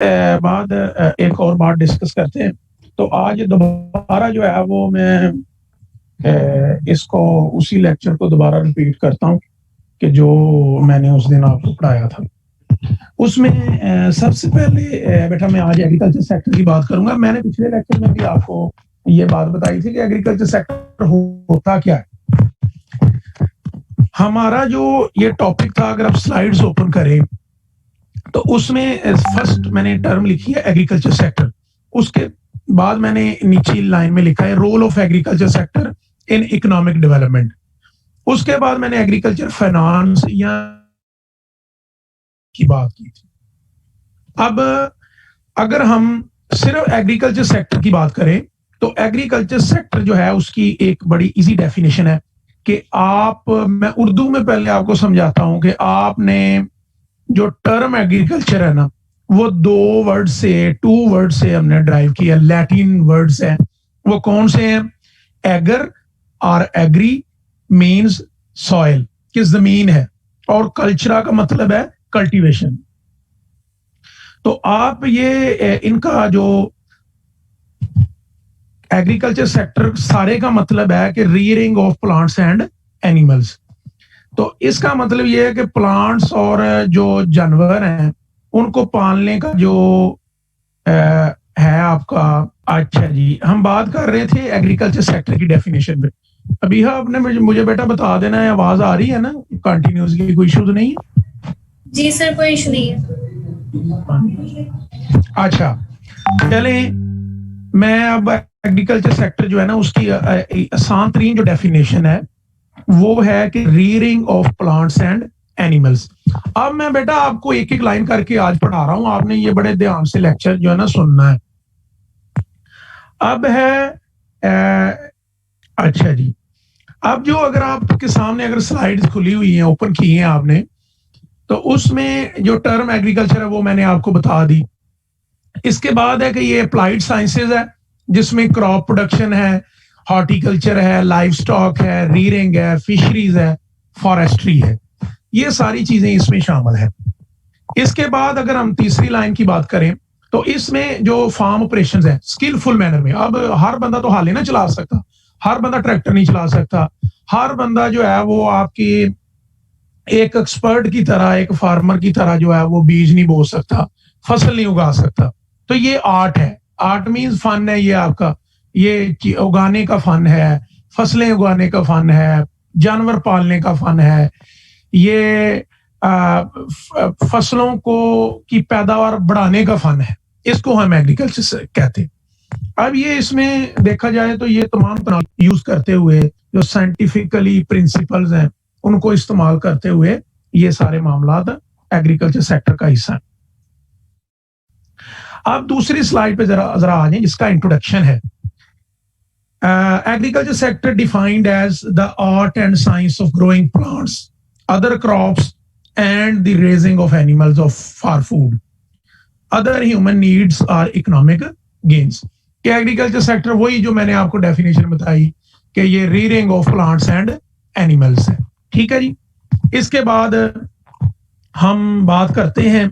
बाद एक और बात डिस्कस करते हैं। तो आज दोबारा जो है वो मैं इसको उसी लेक्चर को दोबारा रिपीट करता हूँ कि जो मैंने उस दिन आपको पढ़ाया था। उसमें सबसे पहले बेटा मैं आज एग्रीकल्चर सेक्टर की बात करूंगा। मैंने पिछले लेक्चर में भी आपको ये बात बताई थी कि एग्रीकल्चर सेक्टर होता क्या है। हमारा जो ये टॉपिक था, अगर आप स्लाइड्स ओपन करें तो उसमें फर्स्ट मैंने टर्म लिखी है एग्रीकल्चर सेक्टर। उसके बाद मैंने नीचे लाइन में लिखा है role of agriculture sector in economic development. उसके बाद मैंने एग्रीकल्चर फाइनेंस या की बात की थी। अब अगर हम सिर्फ एग्रीकल्चर सेक्टर की बात करें तो एग्रीकल्चर सेक्टर जो है उसकी एक बड़ी इजी डेफिनेशन है कि मैं उर्दू में पहले आपको समझाता हूं कि आपने जो टर्म एग्रीकल्चर है ना वो टू वर्ड से हमने ड्राइव किया। लैटिन वर्ड्स हैं, वो कौन से हैं? एगर और एग्री मीन्स सॉइल कि जमीन है, और कल्चरा का मतलब है कल्टीवेशन। तो आप ये इनका जो एग्रीकल्चर सेक्टर सारे का मतलब है कि रीयरिंग ऑफ प्लांट्स एंड एनिमल्स। तो इसका मतलब ये है कि प्लांट्स और जो जानवर हैं उनको पालने का जो है आपका। अच्छा जी, हम बात कर रहे थे एग्रीकल्चर सेक्टर की डेफिनेशन पे। अभी आपने मुझे बेटा बता देना है, आवाज आ रही है ना कंटिन्यूसली, कोई इश्यूज नहीं है? जी सर, कोई इशू नहीं है। अच्छा चले, मैं अब एग्रीकल्चर सेक्टर जो है ना उसकी आसान तरीन जो डेफिनेशन है वो है कि रीयरिंग ऑफ प्लांट्स एंड एनिमल्स। अब मैं बेटा आपको एक एक लाइन करके आज पढ़ा रहा हूं, आपने ये बड़े ध्यान से लेक्चर जो है ना सुनना है। अब है अच्छा जी, अब जो अगर आपके सामने अगर स्लाइड्स खुली हुई हैं, ओपन की हैं आपने, तो उसमें जो टर्म एग्रीकल्चर है वो मैंने आपको बता दी। इसके बाद है कि ये अप्लाइड साइंसेज है जिसमें क्रॉप प्रोडक्शन है, हॉर्टिकल्चर है, लाइव स्टॉक है, रीयरिंग है, फिशरीज है, फॉरेस्ट्री है, ये सारी चीजें इसमें शामिल है। इसके बाद अगर हम तीसरी लाइन की बात करें तो इसमें जो फार्म ऑपरेशंस है स्किलफुल मैनर में। अब हर बंदा तो हाले ना चला सकता, हर बंदा ट्रैक्टर नहीं चला सकता, हर बंदा जो है वो आपकी एक एक्सपर्ट की तरह, एक फार्मर की तरह जो है वो बीज नहीं बो सकता, फसल नहीं उगा सकता। तो ये आर्ट है, आर्ट मीन्स फन है, ये आपका ये उगाने का फन है, फसलें उगाने का फन है, जानवर पालने का फन है, ये फसलों को की पैदावार बढ़ाने का फन है, इसको हम एग्रीकल्चर से कहते हैं। अब ये इसमें देखा जाए तो ये तमाम यूज करते हुए जो साइंटिफिकली प्रिंसिपल्स हैं उनको इस्तेमाल करते हुए ये सारे मामला एग्रीकल्चर सेक्टर का हिस्सा है। अब दूसरी स्लाइड पे जरा आ जाए, जिसका इंट्रोडक्शन है। Agriculture sector defined as the art and science of growing plants, other crops and the raising of animals for food, other human needs or economic gains। कि एग्रीकल्चर सेक्टर वही जो मैंने आपको डेफिनेशन बताई कि ये रीयरिंग ऑफ प्लांट्स एंड एनिमल्स है। ठीक है जी। इसके बाद हम बात करते हैं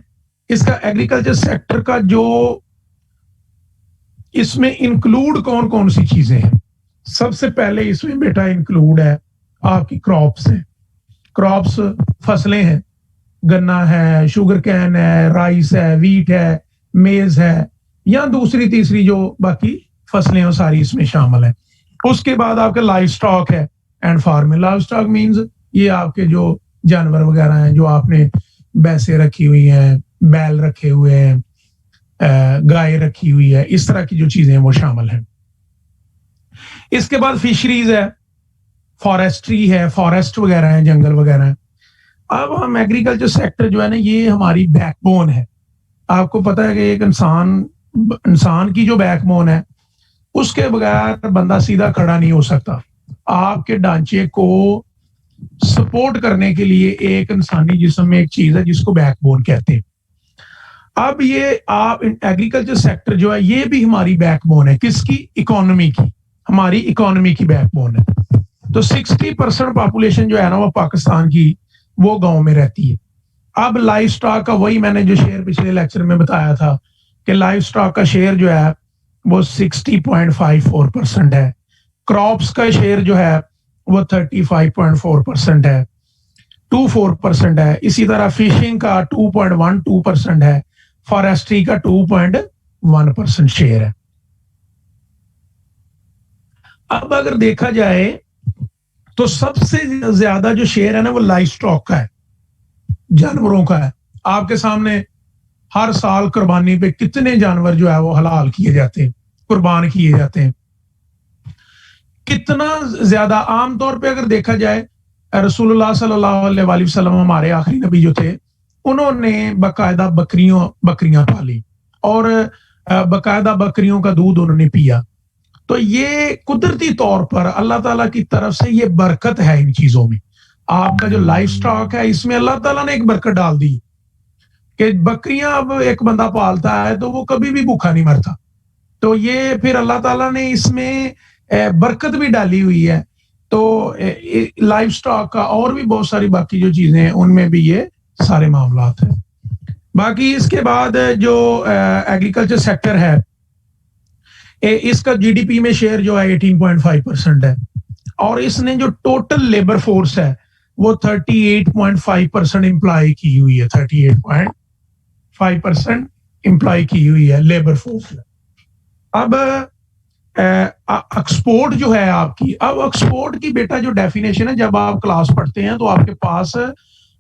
इसका एग्रीकल्चर सेक्टर का जो इसमें इंक्लूड कौन कौन सी चीजें हैं। सबसे पहले इसमें बेटा इंक्लूड है आपकी क्रॉप्स है, क्रॉप्स फसलें हैं, गन्ना है, शुगर कैन है, राइस है, वीट है, मेज है, या दूसरी तीसरी जो बाकी फसलें हैं सारी इसमें शामिल है। उसके बाद आपके लाइव स्टॉक है and farming. Live stock means ये आपके जो जानवर वगैरह हैं, जो आपने भैंसें रखी हुई हैं, बैल रखे हुए हैं, गाय रखी हुई है, इस तरह की जो चीजें हैं वो शामिल हैं। इसके बाद फिशरीज है, फॉरेस्ट्री है, फॉरेस्ट वगैरह है, जंगल वगैरह है। अब हम एग्रीकल्चर सेक्टर जो है ना ये हमारी बैकबोन है। आपको पता है कि एक इंसान की जो बैकबोन है उसके बगैर बंदा सीधा खड़ा नहीं हो सकता। आपके ढांचे को सपोर्ट करने के लिए एक इंसानी जिस्म में एक चीज है जिसको बैकबोन कहते हैं। अब ये आप एग्रीकल्चर सेक्टर जो है ये भी हमारी बैकबोन है। किसकी? इकोनॉमी की, हमारी इकोनॉमी की बैकबोन है। तो 60% पॉपुलेशन जो है ना वो पाकिस्तान की वो गांव में रहती है। अब लाइव स्टॉक का वही मैंने जो शेयर पिछले लेक्चर में बताया था कि लाइव स्टॉक का शेयर जो है वो 60.54% है, क्रॉप्स का शेयर जो है वो 35.4% है, 24% है, इसी तरह फिशिंग का 2.12% है, फॉरेस्ट्री का 2.1% शेयर है। अब अगर देखा जाए तो सबसे ज्यादा जो शेयर है ना वो लाइव स्टॉक का है, जानवरों का है। आपके सामने हर साल कुर्बानी पे कितने जानवर जो है वो हलाल किए जाते हैं, कुर्बान किए जाते हैं। कितना ज्यादा आमतौर पे अगर देखा जाए, रसूलुल्लाह सल्लल्लाहु अलैहि वसल्लम हमारे आखिरी नबी जो थे, उन्होंने बाकायदा बकरियां पाली और बाकायदा बकरियों का दूध उन्होंने पिया। तो ये कुदरती तौर पर अल्लाह ताला की तरफ से ये बरकत है इन चीजों में। आपका जो लाइफ स्टॉक है इसमें अल्लाह ताला ने एक बरकत डाल दी कि बकरियां अब एक बंदा पालता है तो वो कभी भी भूखा नहीं मरता। तो ये फिर अल्लाह ताला ने इसमें बरकत भी डाली हुई है। तो लाइफ स्टॉक का और भी बहुत सारी बाकी जो चीजें हैं उनमें भी ये सारे मामलात हैं। बाकी इसके बाद जो एग्रीकल्चर सेक्टर है, इसका जीडीपी में शेयर जो है 18.5% है और इसने जो टोटल लेबर फोर्स है वो 38.5% एम्प्लॉय की हुई है, 38.5% एम्प्लॉय की हुई है लेबर फोर्स। अब एक्सपोर्ट जो है आपकी, अब एक्सपोर्ट की बेटा जो डेफिनेशन है, जब आप क्लास पढ़ते हैं तो आपके पास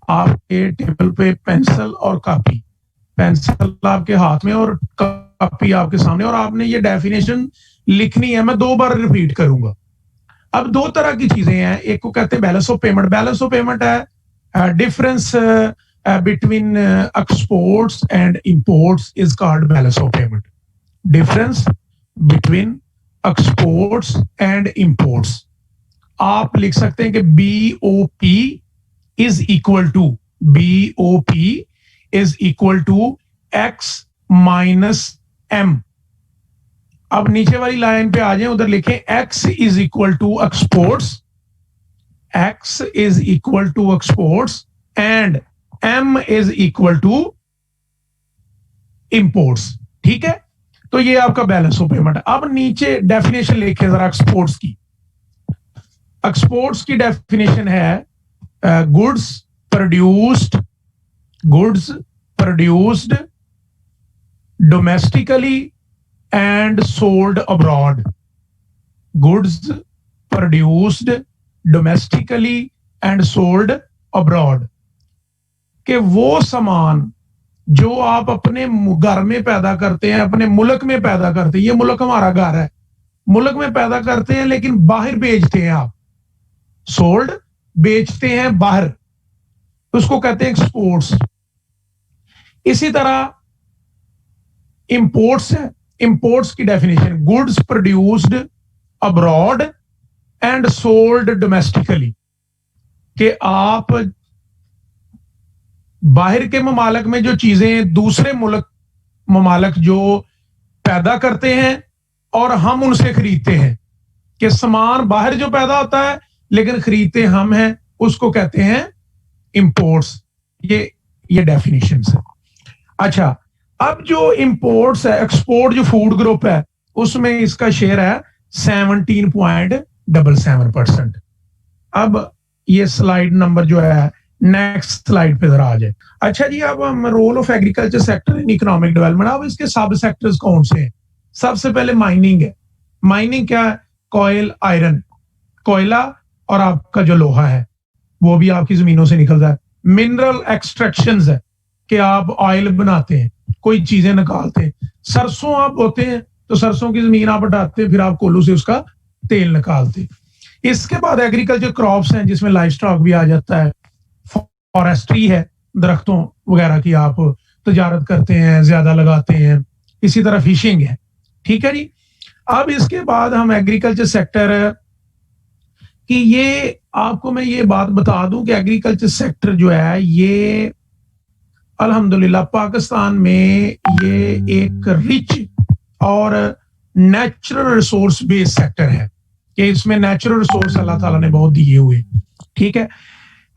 आपके टेबल पे पेंसिल और कॉपी, पेंसिल आपके हाथ में और कॉपी आपके सामने, और आपने ये डेफिनेशन लिखनी है। मैं 2 बार रिपीट करूंगा। अब 2 तरह की चीजें हैं, एक को कहते हैं balance of payment. Balance of payment है difference between exports and imports is called balance of payment. Difference between exports and imports आप लिख सकते हैं कि BOP is equal to X minus M। अब नीचे वाली लाइन पे आ जाए, उधर लिखें X is equal to exports, X is equal to exports and M is equal to imports. ठीक है, तो ये आपका बैलेंस ऑफ पेमेंट है। अब नीचे डेफिनेशन लिखे जरा एक्सपोर्ट्स की। एक्सपोर्ट्स की डेफिनेशन है goods produced domestically and sold abroad. Goods produced domestically and sold abroad, कि वो सामान जो आप अपने घर में पैदा करते हैं, अपने मुल्क में पैदा करते हैं, ये मुल्क हमारा घर है, मुल्क में पैदा करते हैं लेकिन बाहर बेचते हैं आप, सोल्ड बेचते हैं बाहर, उसको कहते हैं एक्सपोर्ट्स। इसी तरह इंपोर्ट्स है। इंपोर्ट्स की definition goods produced abroad and sold domestically, कि आप बाहर के ममालक में जो चीजें दूसरे ममालक जो पैदा करते हैं और हम उनसे खरीदते हैं, कि सामान बाहर जो पैदा होता है लेकिन खरीदते हम हैं, उसको कहते हैं इंपोर्ट्स। ये डेफिनेशन है। अच्छा, अब जो इंपोर्ट्स है, एक्सपोर्ट जो फूड ग्रुप है उसमें इसका शेयर है 17.77%। अब ये स्लाइड नंबर जो है नेक्स्ट स्लाइड पे जरा आ जाए। अच्छा जी, अब हम role of agriculture sector in economic development. अब इसके सब सेक्टर्स कौन से हैं? सबसे पहले माइनिंग है। माइनिंग क्या है? कॉयल, आयरन, कोयला और आपका जो लोहा है वो भी आपकी जमीनों से निकलता है। मिनरल एक्सट्रैक्शंस है कि आप ऑयल बनाते हैं, कोई चीजें निकालते हैं। सरसों आप बोते हैं तो सरसों की जमीन आप हटाते हैं, फिर आप कोल्हू से उसका तेल निकालते हैं। इसके बाद एग्रीकल्चर क्रॉप्स हैं जिसमें लाइफ स्टॉक भी आ जाता है। फॉरेस्ट्री है, दरख्तों वगैरह की आप तजारत करते हैं, ज्यादा लगाते हैं। इसी तरह फिशिंग है। ठीक है जी। अब इसके बाद हम एग्रीकल्चर सेक्टर कि ये आपको मैं ये बात बता दूं कि एग्रीकल्चर सेक्टर जो है ये अल्हम्दुलिल्लाह पाकिस्तान में ये एक रिच और नेचुरल रिसोर्स बेस्ड सेक्टर है, कि इसमें नेचुरल रिसोर्स अल्लाह ताला ने बहुत दिए हुए। ठीक है।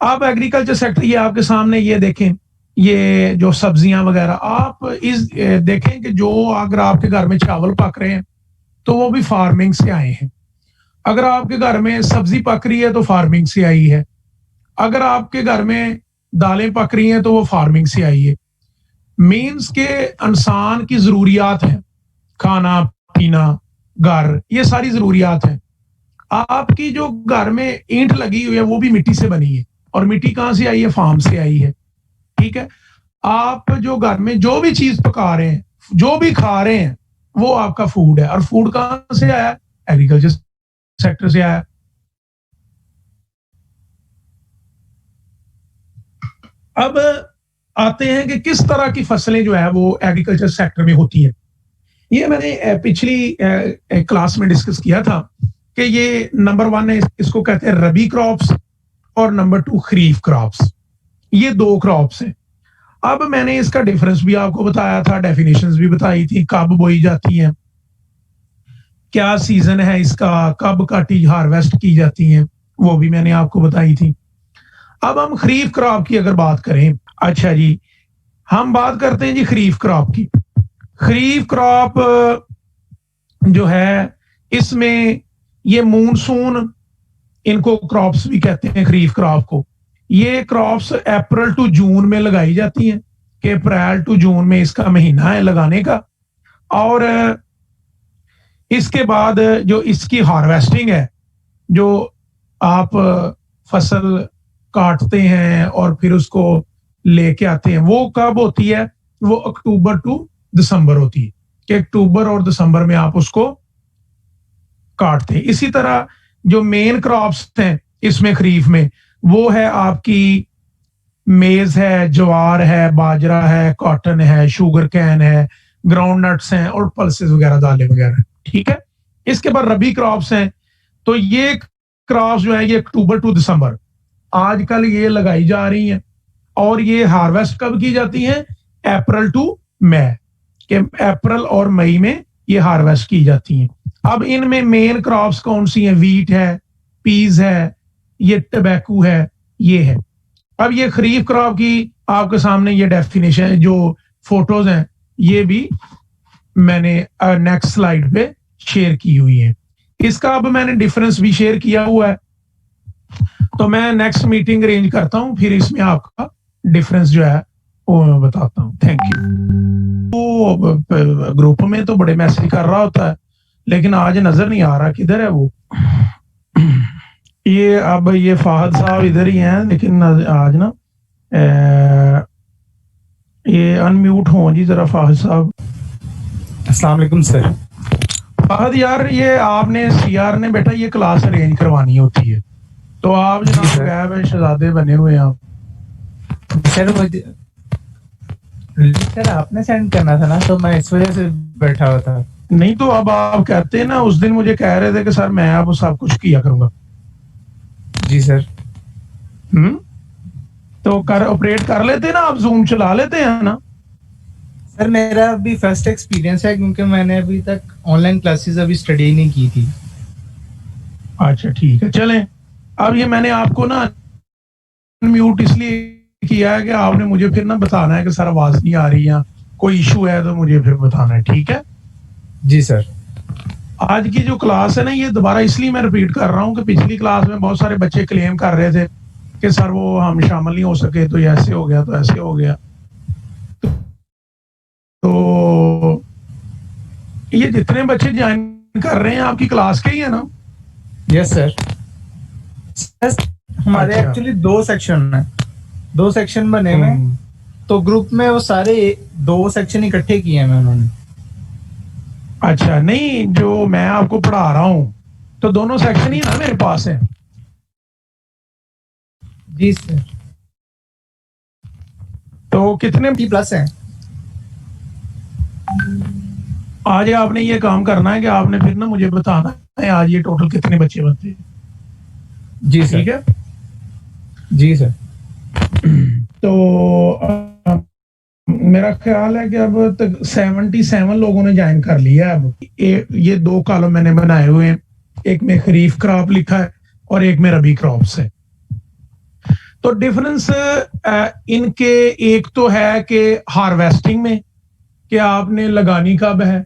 अब एग्रीकल्चर सेक्टर ये आपके सामने ये देखें, ये जो सब्जियां वगैरह, आप इस देखें कि जो अगर आपके घर में चावल पक रहे हैं तो वो भी फार्मिंग से आए हैं। अगर आपके घर में सब्जी पक रही है तो फार्मिंग से आई है। अगर आपके घर में दालें पक रही हैं तो वो फार्मिंग से आई है। मीन्स के इंसान की जरूरियात हैं, खाना पीना, घर, ये सारी जरूरियात हैं। आपकी जो घर में ईंट लगी हुई है वो भी मिट्टी से बनी है, और मिट्टी कहां से आई है? फार्म से आई है। ठीक है। आप जो घर में जो भी चीज पका रहे हैं, जो भी खा रहे हैं, वो आपका फूड है। और फूड कहां से आया? एग्रीकल्चर सेक्टर से आया। अब आते हैं कि किस तरह की फसलें जो है वो एग्रीकल्चर सेक्टर में होती हैं। ये मैंने पिछली क्लास में डिस्कस किया था कि ये नंबर 1 है, इसको कहते हैं रबी क्रॉप्स, और नंबर 2 खरीफ क्रॉप्स। ये 2 क्रॉप्स हैं। अब मैंने इसका डिफरेंस भी आपको बताया था, डेफिनेशंस भी बताई थी, कब बोई जाती हैं, क्या सीजन है इसका, कब काटी हार्वेस्ट की जाती हैं, वो भी मैंने आपको बताई थी। अब हम खरीफ क्रॉप की अगर बात करें, अच्छा जी, हम बात करते हैं जी खरीफ क्रॉप की। खरीफ क्रॉप जो है, इसमें ये मूनसून, इनको क्रॉप्स भी कहते हैं खरीफ क्रॉप को। ये क्रॉप्स अप्रैल टू जून में लगाई जाती हैं, कि अप्रैल टू जून में इसका महीना है लगाने का। और इसके बाद जो इसकी हार्वेस्टिंग है, जो आप फसल काटते हैं और फिर उसको लेके आते हैं, वो कब होती है? वो अक्टूबर टू दिसंबर होती है, कि अक्टूबर और दिसंबर में आप उसको काटते हैं। इसी तरह जो मेन क्रॉप्स हैं इसमें खरीफ में, वो है आपकी मेज है, ज्वार है, बाजरा है, कॉटन है, शुगर कैन है, ग्राउंड नट्स हैं, और पल्सेस वगैरह, दालें वगैरह। ठीक है। इसके बाद रबी क्रॉप्स हैं। तो ये क्रॉप्स जो है ये अक्टूबर टू दिसंबर आजकल ये लगाई जा रही हैं, और ये हार्वेस्ट कब की जाती हैं? अप्रैल टू मई, के अप्रैल और मई में ये हार्वेस्ट की जाती हैं। अब इनमें मेन क्रॉप्स कौन सी हैं? वीट है, पीज है, ये टबैकू है, ये है। अब ये खरीफ क्रॉप की आपके सामने ये डेफिनेशन, जो फोटोज हैं, ये भी मैंने नेक्स्ट स्लाइड पे शेयर की हुई है। इसका अब मैंने डिफरेंस भी शेयर किया हुआ है, तो मैं नेक्स्ट मीटिंग अरेंज करता हूं, फिर इसमें आपका डिफरेंस जो है वो मैं बताता हूं। Thank you. तो ग्रुप में तो बड़े मैसेज कर रहा होता है, लेकिन आज नजर नहीं आ रहा, किधर है वो? ये अब ये फाहद साहब इधर ही हैं, लेकिन आज ना ये अनम्यूट हो जी जरा, फाहद साहब। अस्सलाम वालेकुम सर। फाहद यार, ये आपने सीआर ने बेटा ये क्लास अरेंज करवानी होती है, तो आप जनाब गायब है, शहजादे बने हुए हैं आप। सर मुझे सर आपने सेंड करना था ना, तो मैं इस वजह से बैठा हुआ था। नहीं तो अब आप कहते हैं ना, उस दिन मुझे कह रहे थे कि सर मैं अब सब कुछ किया करूंगा। जी सर। तो कर ऑपरेट कर लेते ना, आप जूम चला लेते हैं ना? सर मेरा अभी फर्स्ट एक्सपीरियंस है, क्योंकि मैंने अभी तक ऑनलाइन क्लासेस अभी स्टडी नहीं की थी। अच्छा ठीक है, चलें। अब ये मैंने आपको ना म्यूट इसलिए किया है कि आपने मुझे फिर ना बताना है कि सर आवाज नहीं आ रही है, कोई इशू है तो मुझे फिर बताना है। ठीक है जी सर। आज की जो क्लास है ना, ये दोबारा इसलिए मैं रिपीट कर रहा हूँ कि पिछली क्लास में बहुत सारे बच्चे क्लेम कर रहे थे कि सर वो हम शामिल नहीं हो सके, तो ऐसे हो गया, तो ऐसे हो गया। तो ये जितने बच्चे ज्वाइन कर रहे हैं आपकी क्लास के ही है ना? Yes sir. हमारे अच्छा। एक्चुअली 2 सेक्शन है, 2 सेक्शन बने हुए हैं, तो ग्रुप में वो सारे 2 सेक्शन इकट्ठे किए हैं उन्होंने। अच्छा, नहीं जो मैं आपको पढ़ा रहा हूँ तो दोनों सेक्शन ही ना मेरे पास है। जी सर। तो कितने प्लस है। आज आपने ये काम करना है कि आपने फिर ना मुझे बताना है आज ये टोटल कितने बच्चे बनते हैं। जी सर। ठीक है जी सर। तो मेरा ख्याल है कि अब तक 77 लोगों ने ज्वाइन कर लिया है। अब ये 2 कॉलम मैंने बनाए हुए हैं, एक में खरीफ क्रॉप लिखा है और एक में रबी क्रॉप्स है। तो डिफरेंस इनके एक तो है कि हार्वेस्टिंग में कि आपने लगानी कब है,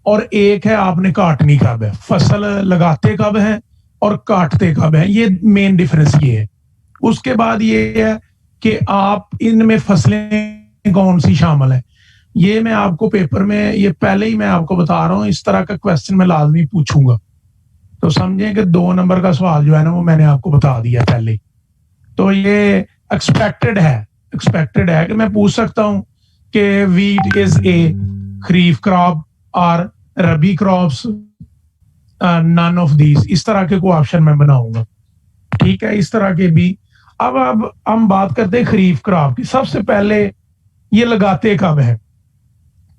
और एक है आपने काटनी कब है। फसल लगाते कब है और काटते कब है, ये मेन डिफरेंस ये है। उसके बाद ये है कि आप इनमें फसलें कौन सी शामिल है, ये मैं आपको पेपर में, ये पहले ही मैं आपको बता रहा हूं, इस तरह का क्वेश्चन मैं लाजमी पूछूंगा। तो समझें कि 2 नंबर का सवाल जो है ना वो मैंने आपको बता दिया पहले ही। तो ये एक्सपेक्टेड है कि मैं पूछ सकता हूं कि wheat is a kharif crop और रबी क्रॉप्स, नन ऑफ दीज, इस तरह के कोई ऑप्शन मैं बनाऊंगा। ठीक है, इस तरह के भी। अब हम बात करते हैं खरीफ क्रॉप की। सबसे पहले ये लगाते कब है,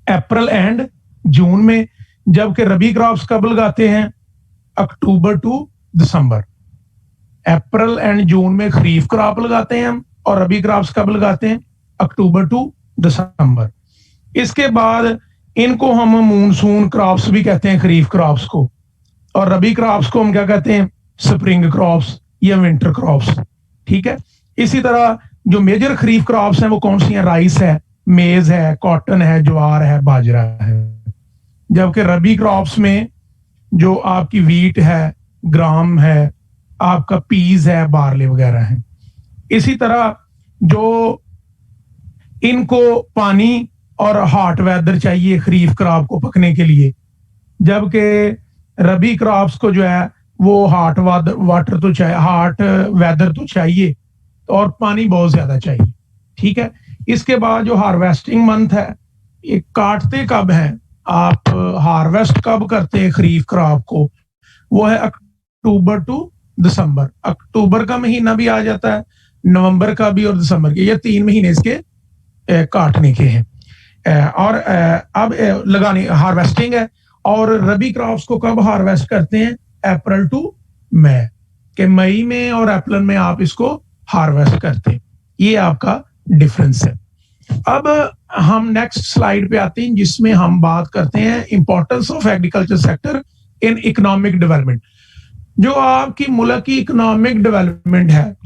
अप्रैल एंड जून में, जबकि रबी क्रॉप्स कब लगाते हैं, अक्टूबर to December. April and June में खरीफ क्रॉप लगाते हैं हम, और रबी क्रॉप्स कब लगाते हैं, अक्टूबर टू दिसंबर। इसके बाद इनको हम मूनसून क्रॉप्स भी कहते हैं, खरीफ क्रॉप्स को, और रबी क्रॉप्स को हम क्या कहते हैं, स्प्रिंग क्रॉप्स या विंटर क्रॉप्स। ठीक है, इसी तरह जो मेजर खरीफ क्रॉप्स हैं वो कौन सी हैं, राइस है, मेज है, कॉटन है, ज्वार है, बाजरा है। जबकि रबी क्रॉप्स में जो आपकी वीट है, ग्राम है, आपका पीज है, बार्ले वगैरह है। इसी तरह जो इनको पानी और हॉट वेदर चाहिए खरीफ क्रॉप को पकने के लिए, जबकि रबी क्रॉप्स को जो है वो हॉट वाटर तो चाहिए, हॉट वेदर तो चाहिए, और पानी बहुत ज्यादा चाहिए। ठीक है, इसके बाद जो हार्वेस्टिंग मंथ है, ये काटते कब है, आप हार्वेस्ट कब करते हैं खरीफ क्रॉप को, वो है अक्टूबर टू दिसंबर। अक्टूबर का महीना भी आ जाता है, नवंबर का भी और दिसंबर के, ये 3 महीने इसके काटने के हैं। और अब लगाने हार्वेस्टिंग है। और रबी क्रॉप्स को कब हार्वेस्ट करते हैं, अप्रैल टू मई, के मई में और अप्रैल में आप इसको हार्वेस्ट करते हैं। ये आपका डिफरेंस है। अब हम नेक्स्ट स्लाइड पे आते हैं, जिसमें हम बात करते हैं importance of agriculture sector in economic development. जो आपकी मुल्क की इकोनॉमिक डेवलपमेंट है,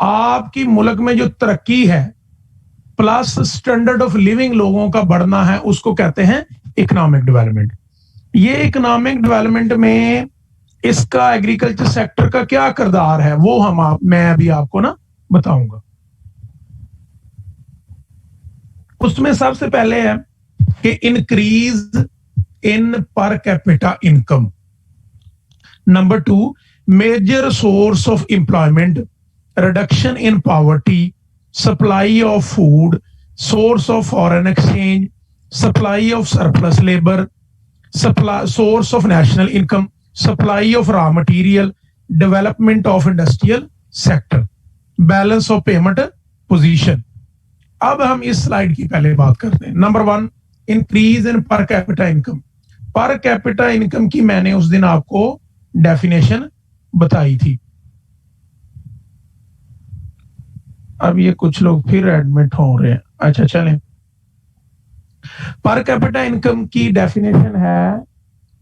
आपकी मुल्क में जो तरक्की है प्लस स्टैंडर्ड ऑफ लिविंग लोगों का बढ़ना है, उसको कहते हैं इकोनॉमिक डेवलपमेंट। ये इकोनॉमिक डेवलपमेंट में इसका एग्रीकल्चर सेक्टर का क्या किरदार है, वो मैं अभी आपको ना बताऊंगा। उसमें सबसे पहले है कि increase in per capita income. Number 2, major source of employment, reduction in poverty, supply of food, source of foreign exchange, supply of surplus labour, supply source of national income, supply of raw material, development of industrial sector, balance of payment position. अब हम इस slide की पहले बात करते हैं। Number 1, increase in per capita income. पर capita income की मैंने उस दिन आपको डेफिनेशन बताई थी। अब ये कुछ लोग फिर एडमिट हो रहे हैं। अच्छा चलें, पर कैपिटा इनकम की डेफिनेशन है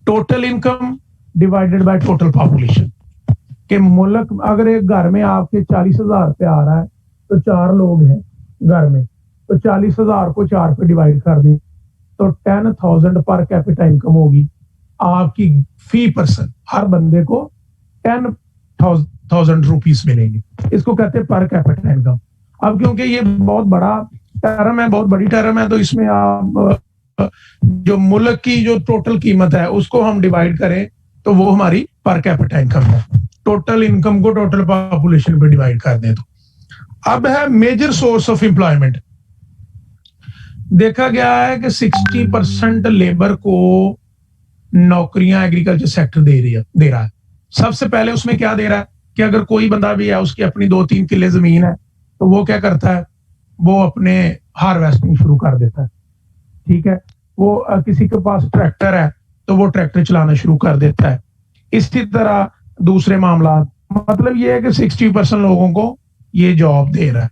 total income divided by total population. कि मुल्क, अगर एक घर में आपके 40,000 रुपया आ रहा है तो 4 लोग हैं घर में, तो 40,000 को 4 पे डिवाइड कर दें तो 10,000 पर कैपिटा इनकम होगी आपकी। फी पर्सन, हर बंदे को 10,000 रुपीस मिलेंगे। इसको कहते हैं पर कैपिटा इनकम। अब क्योंकि ये बहुत बड़ा टर्म है, बहुत बड़ी टर्म है, तो इसमें आप जो मुल्क की जो टोटल कीमत है उसको हम डिवाइड करें तो वो हमारी पर कैपिटा इनकम है। टोटल इनकम को टोटल पॉपुलेशन पे डिवाइड कर दें तो। अब है मेजर सोर्स ऑफ एम्प्लॉयमेंट। देखा गया है कि 60% लेबर को नौकरियां एग्रीकल्चर सेक्टर दे रहा है। सबसे पहले उसमें क्या दे रहा है कि अगर कोई बंदा भी है, उसकी अपनी 2-3 किले जमीन है, तो वो क्या करता है, वो अपने हार्वेस्टिंग शुरू कर देता है। ठीक है, वो किसी के पास ट्रैक्टर है तो वो ट्रैक्टर चलाना शुरू कर देता है। इसी तरह दूसरे मामला, मतलब ये है कि 60% लोगों को ये जॉब दे रहा है।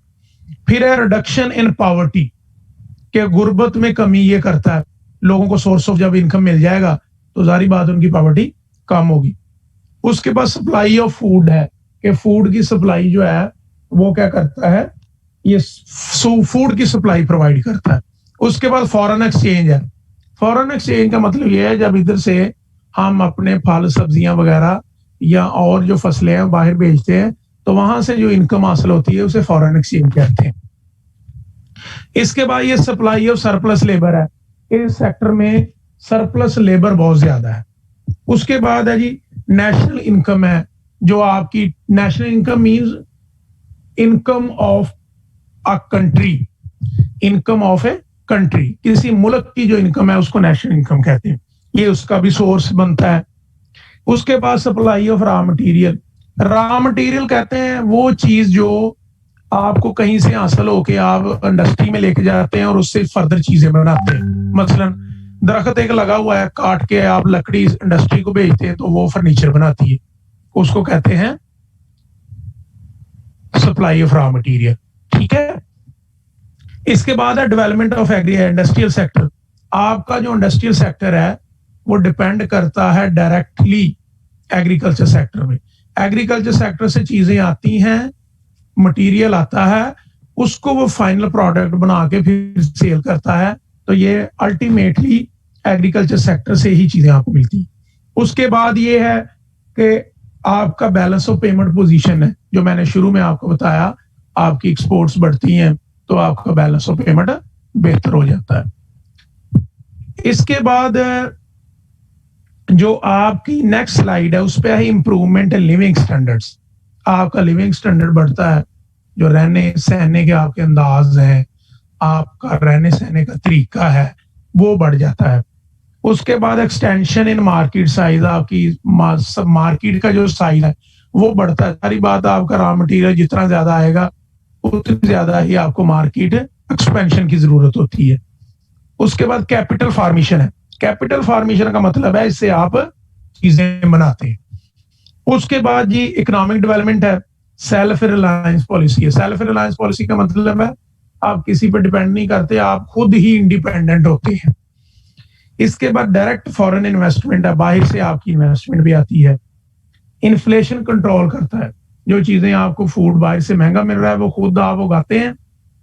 फिर है रिडक्शन इन पॉवर्टी, कि गुर्बत में कमी ये करता है। लोगों को सोर्स ऑफ जब इनकम मिल जाएगा तो जारी बात उनकी पॉवर्टी कम होगी। उसके बाद सप्लाई ऑफ फूड है, कि फूड की सप्लाई जो है वो क्या करता है, ये फूड की सप्लाई प्रोवाइड करता है। उसके बाद फॉरेन एक्सचेंज है। फॉरेन एक्सचेंज का मतलब ये है जब इधर से हम अपने फल सब्जियां वगैरह या और जो फसलें हैं बाहर भेजते हैं तो वहां से जो इनकम हासिल होती है उसे फॉरेन एक्सचेंज कहते हैं। इसके बाद ये सप्लाई ऑफ सरप्लस लेबर है, इस सेक्टर में सरप्लस लेबर बहुत ज्यादा है। उसके बाद है जी नेशनल इनकम है, जो आपकी national income means income of a country, income of a country, किसी मुल्क की जो इनकम है उसको नेशनल इनकम कहते हैं, ये उसका भी सोर्स बनता है। उसके बाद supply of raw material, raw material कहते हैं वो चीज जो आपको कहीं से हासिल होके आप इंडस्ट्री में लेके जाते हैं और उससे फर्दर चीजें बनाते हैं। मसलन दरख्त एक लगा हुआ है, काट के आप लकड़ी इंडस्ट्री को भेजते हैं तो वो फर्नीचर बनाती है, उसको कहते हैं सप्लाई ऑफ रॉ मटेरियल। ठीक है। इसके बाद है डेवलपमेंट ऑफ इंडस्ट्रियल सेक्टर। आपका जो इंडस्ट्रियल सेक्टर है वो डिपेंड करता है डायरेक्टली एग्रीकल्चर सेक्टर में। एग्रीकल्चर सेक्टर से चीजें आती हैं, मटेरियल आता है, उसको वो फाइनल प्रोडक्ट बना के फिर सेल करता है, तो ये अल्टीमेटली एग्रीकल्चर सेक्टर से ही चीजें आपको मिलती हैं। उसके बाद ये है कि आपका बैलेंस ऑफ पेमेंट पोजीशन है, जो मैंने शुरू में आपको बताया, आपकी एक्सपोर्ट्स बढ़ती हैं तो आपका बैलेंस ऑफ पेमेंट बेहतर हो जाता है। इसके बाद जो आपकी नेक्स्ट स्लाइड है उस पर है इंप्रूवमेंट इन लिविंग स्टैंडर्ड्स। आपका लिविंग स्टैंडर्ड बढ़ता है, जो रहने सहने के आपके अंदाज हैं, आपका रहने सहने का तरीका है वो बढ़ जाता है। उसके बाद एक्सटेंशन इन मार्केट साइज, आपकी मार्केट का जो साइज है वो बढ़ता है। सारी बात, आपका रॉ मटेरियल जितना ज्यादा आएगा उतनी ज्यादा ही आपको मार्केट एक्सपेंशन की जरूरत होती है। उसके बाद कैपिटल फॉर्मेशन है। कैपिटल फॉर्मेशन का मतलब है इससे आप चीजें बनाते हैं। उसके बाद जी इकोनॉमिक डेवलपमेंट है, सेल्फ रिलायंस पॉलिसी है। सेल्फ रिलायंस पॉलिसी का मतलब है आप किसी पर डिपेंड नहीं करते, आप खुद ही इंडिपेंडेंट होते हैं। इसके बाद डायरेक्ट फॉरेन इन्वेस्टमेंट है, बाहर से आपकी इन्वेस्टमेंट भी आती है। इन्फ्लेशन कंट्रोल करता है, जो चीजें आपको फूड बाहर से महंगा मिल रहा है वो खुद आप उगाते हैं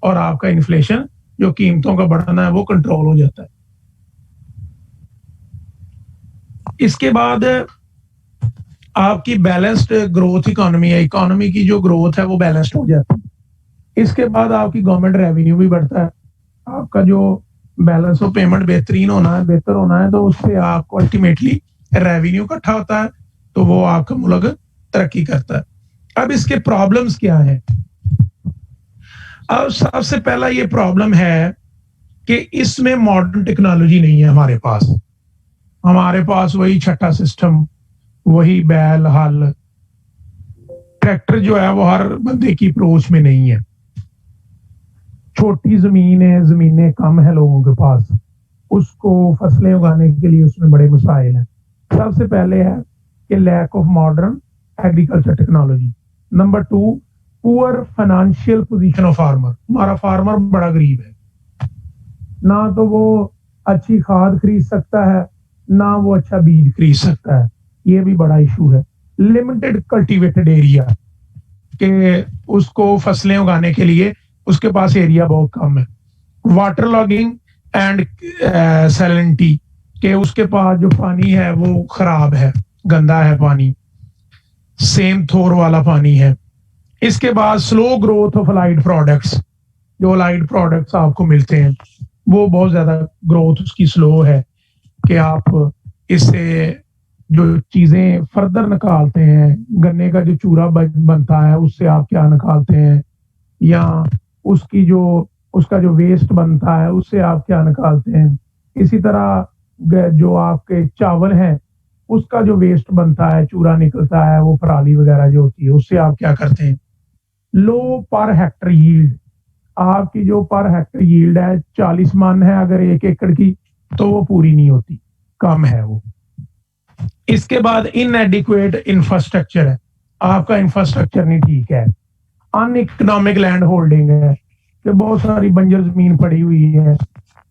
और आपका इन्फ्लेशन जो कीमतों का बढ़ना है वो कंट्रोल हो जाता है। इसके बाद आपकी बैलेंस्ड ग्रोथ इकोनॉमी है, इकोनॉमी की जो ग्रोथ है वो बैलेंस्ड हो जाती है। इसके बाद आपकी गवर्नमेंट रेवेन्यू भी बढ़ता है। आपका जो बैलेंस ऑफ पेमेंट बेहतर होना है तो उससे आपको अल्टीमेटली रेवेन्यू इकट्ठा होता है, तो वो आपका मुल्क तरक्की करता है। अब इसके प्रॉब्लम्स क्या है? अब सबसे पहला ये प्रॉब्लम है कि इसमें मॉडर्न टेक्नोलॉजी नहीं है हमारे पास। हमारे पास वही छठा सिस्टम, वही बैल हल, ट्रैक्टर जो है वो हर बंदे की अप्रोच में नहीं है। छोटी जमीन है, जमीनें कम है लोगों के पास, उसको फसलें उगाने के लिए उसमें बड़े मसाइल हैं। सबसे पहले है कि lack of modern agriculture technology. Number 2, poor financial position of farmer. हमारा फार्मर बड़ा गरीब है, ना तो वो अच्छी खाद खरीद सकता है ना वो अच्छा बीज खरीद सकता है, ये भी बड़ा इशू है। लिमिटेड कल्टीवेटेड एरिया, के उसको फसलें उगाने के लिए उसके पास एरिया बहुत कम है। वाटर लॉगिंग एंड सैलिनिटी, के उसके पास जो पानी है वो खराब है, गंदा है पानी, सेम थोर वाला पानी है। इसके बाद slow growth of allied products, जो अलाइड प्रोडक्ट्स आपको मिलते हैं वो बहुत ज्यादा ग्रोथ उसकी स्लो है, कि आप इससे जो चीजें फर्दर निकालते हैं, गन्ने का जो चूरा बनता है उससे आप क्या निकालते हैं, या उसका जो वेस्ट बनता है उससे आप क्या निकालते हैं। इसी तरह जो आपके चावल हैं उसका जो वेस्ट बनता है, चूरा निकलता है, वो पराली वगैरह जो होती है उससे आप क्या करते हैं। लो पर हेक्टर यील्ड, आपकी जो पर हेक्टर यील्ड है 40 मन है अगर 1 एकड़ की, तो वो पूरी नहीं होती, कम है वो। इसके बाद इनएडिक्वेट इंफ्रास्ट्रक्चर है, आपका इंफ्रास्ट्रक्चर नहीं ठीक है। अनइकोनॉमिक लैंड होल्डिंग है, कि बहुत सारी बंजर जमीन पड़ी हुई है,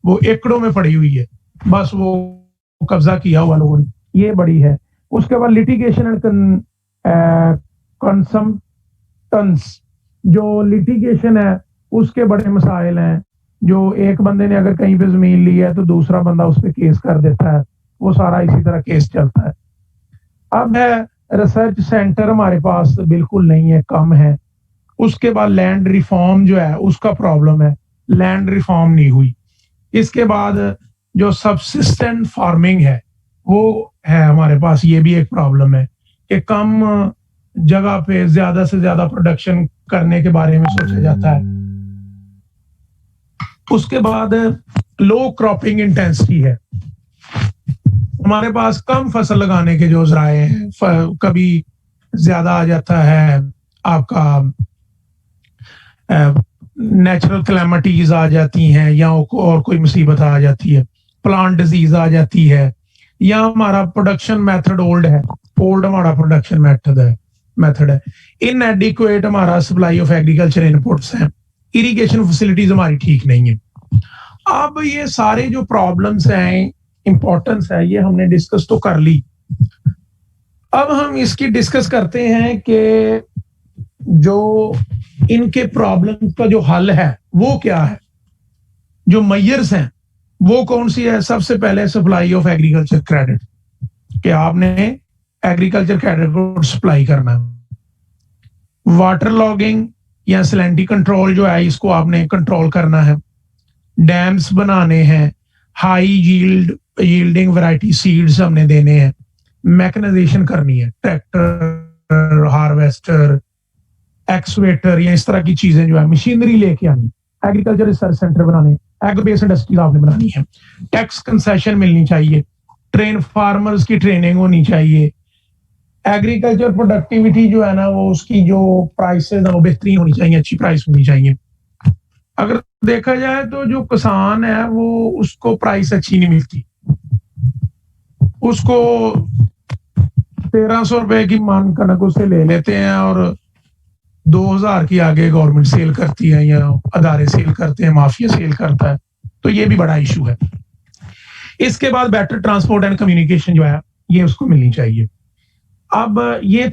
वो एकड़ों में पड़ी हुई है, बस वो कब्जा किया हुआ लोगों ने, ये बड़ी है। उसके बाद लिटिगेशन एंड कंसम्पटेंस, जो लिटिगेशन है उसके बड़े मसाइल हैं। जो एक बंदे ने अगर कहीं पे जमीन ली है तो दूसरा बंदा उस पर केस कर देता है, वो सारा इसी तरह केस चलता है। अब है रिसर्च सेंटर हमारे पास बिल्कुल नहीं है, कम है। उसके बाद लैंड रिफॉर्म जो है उसका प्रॉब्लम है, लैंड रिफॉर्म नहीं हुई। इसके बाद जो सबसिस्टेंट फार्मिंग है वो है हमारे पास, ये भी एक प्रॉब्लम है कि कम जगह पे ज्यादा से ज्यादा प्रोडक्शन करने के बारे में सोचा जाता है। उसके बाद लो क्रॉपिंग इंटेंसिटी है, हमारे पास कम फसल लगाने के जो जराए हैं, कभी ज्यादा आ जाता है आपका नेचुरल कैलेमिटीज आ जाती हैं, या और कोई मुसीबत आ जाती है, प्लांट डिजीज आ जाती है, या हमारा प्रोडक्शन मेथड ओल्ड हमारा प्रोडक्शन मेथड है। इनएडिक्वेट हमारा सप्लाई ऑफ एग्रीकल्चर इनपुट्स हैं, इरिगेशन फैसिलिटीज हमारी ठीक नहीं है। अब ये सारे जो प्रॉब्लम्स हैं, इंपॉर्टेंस है, ये हमने डिस्कस तो कर ली। अब हम इसकी डिस्कस करते हैं कि जो इनके प्रॉब्लम का जो हल है वो क्या है, जो मेजर्स हैं वो कौन सी है। सबसे पहले सप्लाई ऑफ एग्रीकल्चर क्रेडिट, कि आपने एग्रीकल्चर क्रेडिट को सप्लाई करना है। वाटर लॉगिंग या सैलिनिटी कंट्रोल जो है इसको आपने कंट्रोल करना है। डैम्स बनाने हैं, हाई यील्डिंग वैरायटी सीड्स हमने देने हैं। मैकेनाइजेशन करनी है, ट्रैक्टर, हार्वेस्टर, एक्सवेटर या इस तरह की चीजें जो है मशीनरी लेके आनी। एग्रीकल्चर रिसर्च सेंटर बनाने, एग्रो बेस्ड इंडस्ट्रीज आपने बनानी है। टैक्स कंसेशन मिलनी चाहिए, ट्रेन फार्मर्स की ट्रेनिंग होनी चाहिए। एग्रीकल्चर प्रोडक्टिविटी जो है ना वो उसकी जो प्राइसेस है वो बेहतरीन होनी चाहिए, अच्छी प्राइस होनी चाहिए। अगर देखा जाए तो जो किसान है वो उसको प्राइस अच्छी नहीं मिलती, उसको 1300 रुपए की मान कनक उससे ले लेते हैं और 2000 की आगे गवर्नमेंट सेल करती है या अदारे सेल करते हैं, माफिया सेल करता है। तो ये भी बड़ा इशू है। इसके बाद बेटर ट्रांसपोर्ट एंड कम्युनिकेशन जो है ये उसको मिलनी चाहिए। अब ये